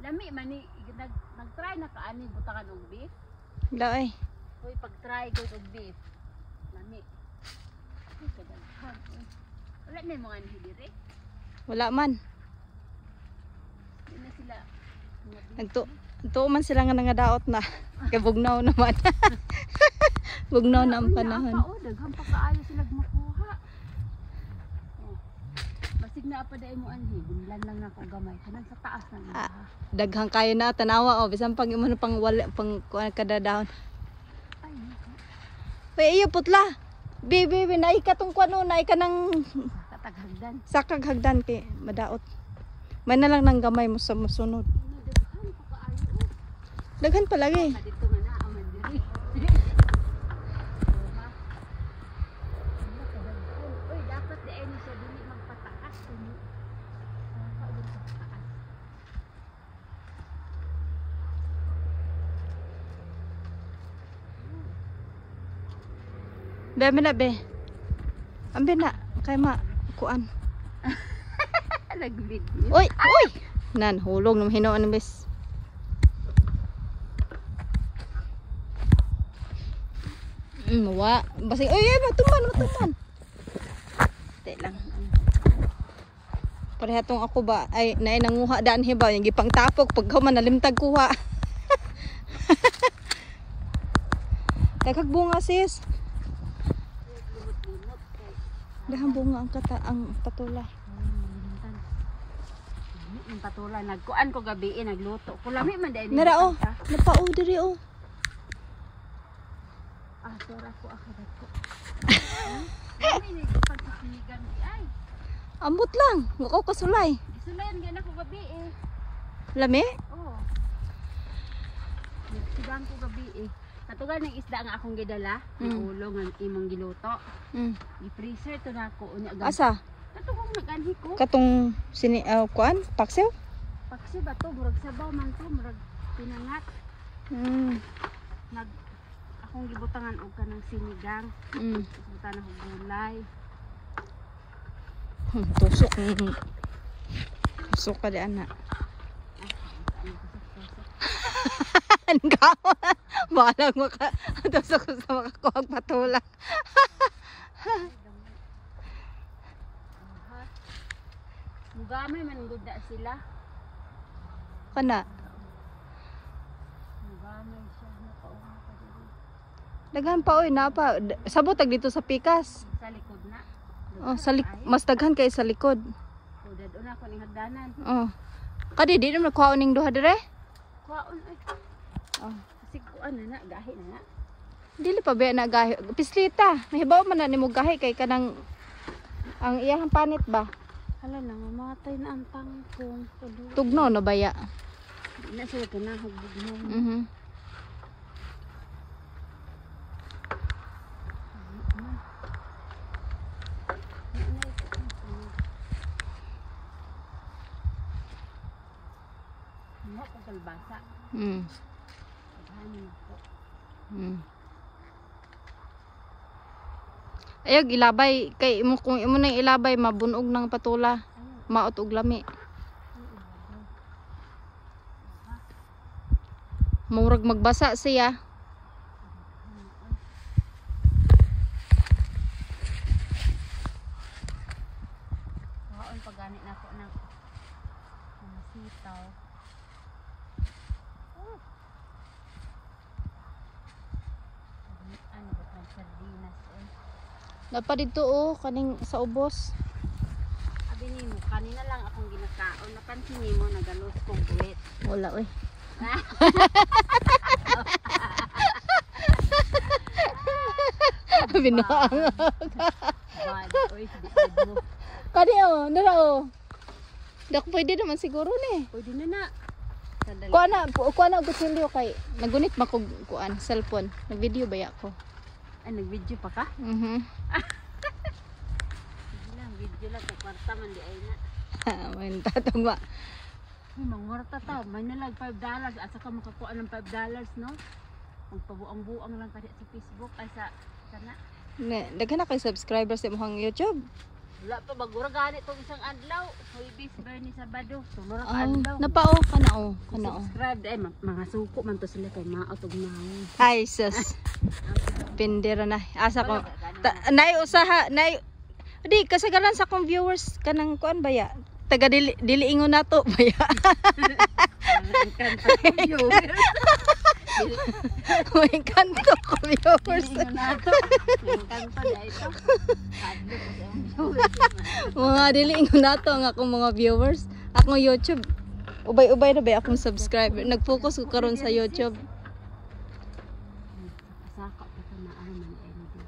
Lami man ni nag-try na kaani butakan og beef. Laoy. Uy pag-try ko og beef. Lami. Ay kadaghan. Wala na mo ani dire. Wala man. Di na sila. Nagto man sila nga nangadaot na. Kay bugnaw naman. Bugnaw na ang panahon. Daghang pa kaayo sila makuha. Oh. Basig na pa dai mo anhi, gunlan lang ako gamay. Kanang sa taas na. Daghang kayo na tanawa bisan pag imo pang wala pang kada dahon. Ay. Uy, iyo putla. Bibi, naay ka tong kuno, naay ka nang Kataghagdan. sakag hagdan kay madaot. May na lang nang gamay mo sa musunod. Daghang pa kaayo. Daghan pa lagi. Dito nga na aman diri. Uy, dapat di ay ni siya dili magpataas kuno. Be na be. Ambe na kay ma kuan. Nag-video. Uy, uy. Nan hulog nang hinoon bes. Mawa. Basig oy, matuman. Te lang. Parehatong ako ba ay naay nanguha daan hibaw yung gipang tapok pag man nalimtag kuha. Dagag bunga sis. Dahang bunga ang patula. Ang patula nagkuan ko gabi nagluto. Kulami man dai. Nara oh, napao diri oh. Ah, sura ko akadat ko. Kami ni pagkasinigan di ay. Ambot lang, ngako kasulay. Isulayan gyud ako gabi eh. Lami? Oo. Nagsigang ko gabi eh. Katugan ng isda nga akong gidala, ulo nga imong giluto. I-freezer to na ako unya agad. Asa? Katugong nag-anhi ko. Katong kuan, paksew? Paksi ba to, murag sabaw man to, murag pinangat. Akong gibutangan og kanang sinigang. Gibutan ako gulay. Tusok. Tusok ka di ana. Angkaw. Balang mo ka. Tusok ko sa makakuhang patula. Mugamay man gud sila. Kana. Mugamay siya napauna pa dito. Daghan pa oy na pa. Sabot tag dito sa pikas. Sa likod na. Oh, mas daghan kay sa likod. Udad una ko ning hagdanan. Oh. Kadi di na kuha ning duha dire? Kuhaon ay. Oh. Kasi kuan na gahi na. Dili pa ba na gahi? Pislita. Mahibaw man na nimo gahi kay kanang ang iyang panit ba? Hala na mamatay na ang tangkong. Tugnaw na baya. Di na sila kanahog bugnaw. Mo ko kalbasa. Paghanin ko. Ayog ilabay kay imo kung imo nang ilabay mabunog ng patula. Maot og lami. Murag magbasa siya. Kaon pagani na ko ng sitaw. Ano ba ng sardinas eh. Dapat dito oh kaning sa ubos. Abi nimo kanina lang akong ginakaon. Napansin nimo nagalos kong buwit. Wala oy. Binoang. Bad. Oy, di mo. Kani oh, dara oh. Dak pwede naman siguro ni. Pwede na na. Sadali. Kuha na gutsilyo kay nagunit man ko kuan cellphone. Nag-video ba ako? Ay, nag-video pa ka? Video lang sa kwarta man di ay na. Man tatong ba. Ay, mangwarta ta. May nalag $5 at saka makakuha ng $5 no? Magpabuang-buang lang kaya sa Facebook ay sa sana. Daghan na kay subscribers sa imong YouTube. Wala pa bagura gani tong isang adlaw. Huwebes, Bernie, Sabado. Tumurang Oh, adlaw. napao kanao, kanao. Subscribe ay mga suko man to sila kay maot og naon. Ay, sus. Pindira na. Asa ko. Nay usaha, nay. Di kasagaran sa kong viewers kanang kuan baya. Taga dili ingon nato baya. Ang kanta ko viewers. May kanto ko viewers. Dili ingon nato. Ang kanta na ito. Hadlo ko sa viewers. Mga dili ingon nato ang akong mga viewers. Akong YouTube. Ubay-ubay na ba akong subscriber. Nag-focus ko karon sa YouTube. Saka pa ito na ano man ay dito.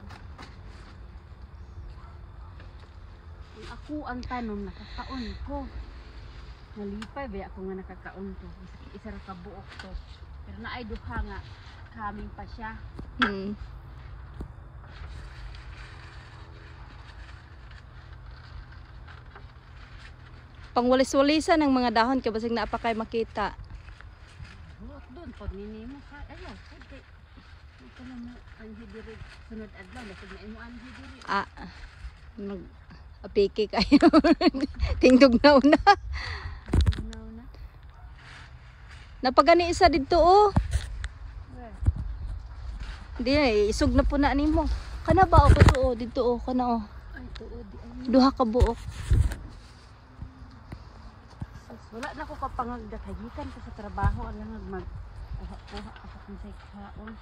Kung ako ang tanong nakakaon ko. Nalipay ba ako nga nakakaon to. Isa ra ka buok to. Pero naay duha nga kaming pa siya. Hmm. Pangwalis-walisan ng mga dahon kay basig naa pa kay makita. Buot doon pag ninimo ka. Ayaw, pwede. Ito na mo ang hidiri. Sunod adlaw nasig na imo ang hidiri. Ah, mag apiki kayo. Tingtog na una. Tingnaw na. Napagani isa didto oh. Where? Di isog na po na nimo. Kana ba ako to oh, didto oh, kana oh. Ay, tuod. Ay, Duha ka buok. wala na ko kapangagdakagikan ko sa trabaho alang magkuha ako kung sa kaon.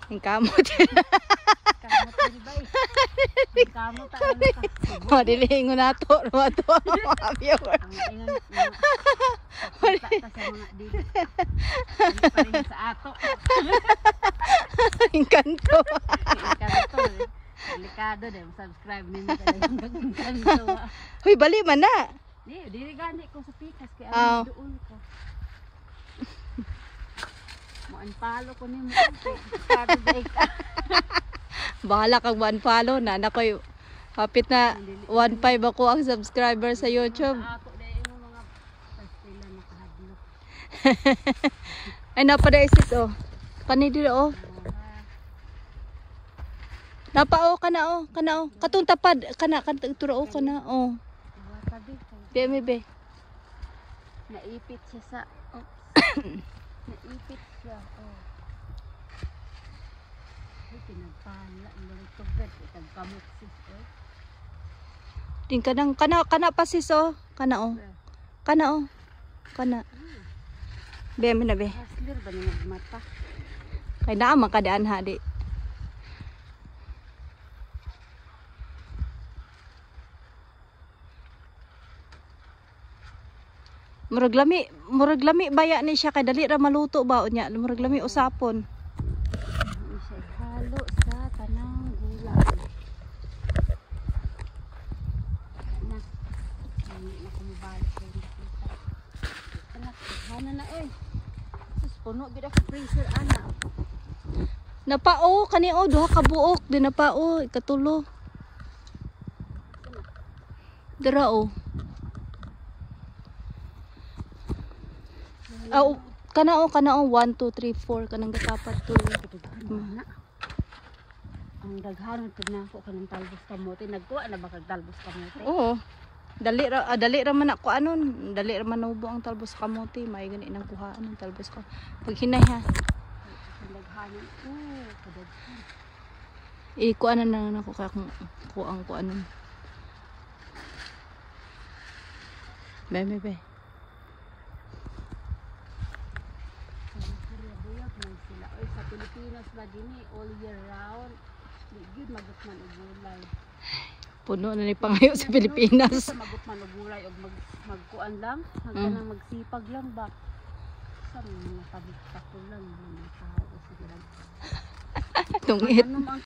Ang kamot. Kamot din ba eh. Kamot ano ka. Mga dilingo na to. Mga viewers. Ang ingon papunta ta sa mga dito. Ano pa rin sa ato. Ang kanto. Kanto eh. Delikado din. Subscribe ninyo talagang kanto. Hoy, bali man na. Dili gani ko sa pikas kaya Ah. doon ko. Mo-unfollow ko ni mo. Delikado day ka. Bahala kang one-follow na. Nakoy, hapit na 1.5 ako ang subscriber sa YouTube. Ako dahil yung mga pastila nakahadlo. Ay, napada isit oh. Kanidira oh. Napa oh, kana oh, kana oh. Katong tapad, kana turo oh, kana oh. Tabi. Beme be. Naipit siya sa... Oh. Naipit siya. Oh. Ay, pinagpala. Ang tugad. Itang kamot sis. Oh. Din kanang kana pa sis oh. Kana oh. Kana oh. Kana. Beme na be. Haslir ba niya nagmata? Kay naa man kadaan ha di. Murag lami baya ni siya kay dali ra maluto ba unya. Murag lami usapon. Ano siya halo sa tanang gulay. Na. Hindi na kumabalik ko yung nakita. Anak, hana na eh. Sus, puno bida ka freezer anak. Napao kani oh duha ka buok di napao ikatulo. Dira oh. Kana oh 1 2 3 4 kanang gatapat to. Na. Ang daghanon pud na ako kanang talbos kamote. Nagkuha na ba kag talbos kamote? Oo. Dali ra man ako anon, dali ra man ubo ang talbos kamote, may gani nang kuhaan ang talbos ka. Pag hinay ha. Ang daghanon. Kadaghan. Kuanan na nako kay kuang kuanon. Be. Buyag man sila. Oy, sa Pilipinas ba dinhi all year round? Di gyud magut man og gulay. Puno na ni pangayo sa Pilipinas. Sa magut man og gulay og magkuan lang, hanggang magsipag lang ba. Sa mga kabista ko lang mga tao siguro. Tungit. Ano ang